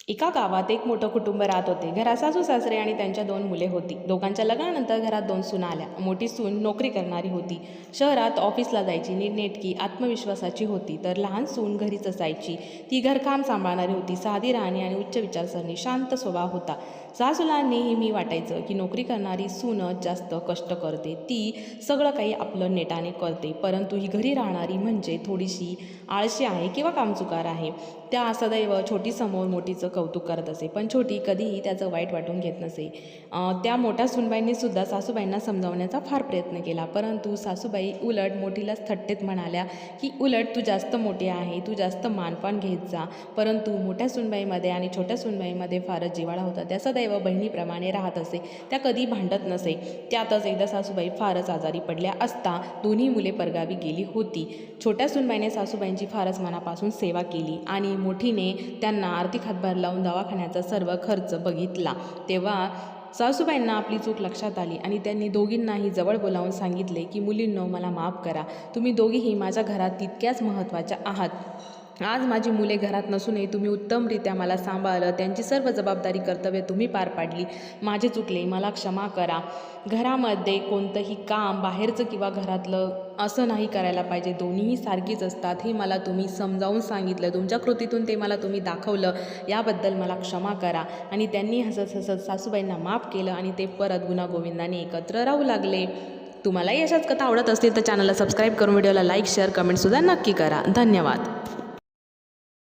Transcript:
एका गावात एक मोठं कुटुंब राहत होते. घरात सासू सासरे आणि त्यांच्या 2 मुले होती. दोघांच्या लग्नानंतर घरात 2 सुना आल्या. मोठी सून नोकरी करणारी होती. शहरात ऑफिसला जायची, नीटनेटकी, आत्मविश्वासाची होती. तर लहान सून घरीच असायची. ती घरकाम सांभाळणारी होती. साधी राहणी आणि उच्च विचारसरणी, शांत स्वभाव होता. सासूला नेहमी वाटायचं की नोकरी करणारी सूनच जास्त कष्ट करते. ती सगळं काही आपलं नेटाने करते. परंतु ही घरी राहणारी म्हणजे थोडीशी आळशी आहे किंवा कामचुकार आहे. त्या सदैव छोटीसमोर मोठीचं कौतुक करत असे, पण छोटी कधीही त्याचं वाईट वाटून घेत नसे. त्या मोठ्या सूनबाईंनी सुद्धा सासूबाईंना समजावण्याचा फार प्रयत्न केला, परंतु सासूबाई उलट मोठीलाच थट्टेत म्हणाल्या की उलट तू जास्त मोठी आहे, तू जास्त मानपान घेत जा. परंतु मोठ्या सूनबाईमध्ये आणि छोट्या सूनबाईमध्ये फारच जिव्हाळा होता. त्या सदैव बहिणीप्रमाणे राहत असे. त्या कधी भांडत नसे. त्यातच एकदा सासूबाई फारच आजारी पडल्या असता दोन्ही मुले परगावी गेली होती. छोट्या सूनबाईने सासूबाईंची फारच मनापासून सेवा केली आणि मोठीने त्यांना आर्थिक हातभार लावून दवाखान्याचा सर्व खर्च बघितला. तेव्हा सासूबाईंना आपली चूक लक्षात आली आणि त्यांनी दोघींनाही जवळ बोलावून सांगितले की मुलींनो, मला माफ करा. तुम्ही दोघीही माझ्या घरात तितक्याच महत्त्वाच्या आहात. आज माझी मुले घरात नसूनही तुम्ही उत्तमरित्या मला सांभाळलं. त्यांची सर्व जबाबदारी, कर्तव्य तुम्ही पार पाडली. माझे चुकले, मला क्षमा करा. घरामध्ये कोणतंही काम बाहेरचं किंवा घरातलं असं नाही करायला पाहिजे. दोन्हीही सारखीच असतात हे मला तुम्ही समजावून सांगितलं. तुमच्या कृतीतून ते मला तुम्ही दाखवलं. याबद्दल मला क्षमा करा. आणि त्यांनी हसत हसत सासूबाईंना माफ केलं आणि ते परत गुण्यागोविंदाने एकत्र राहू लागले. तुम्हालाही अशाच कथा आवडत असतील तर चॅनलला सबस्क्राईब करून व्हिडिओला लाईक, शेअर, कमेंटसुद्धा नक्की करा. धन्यवाद.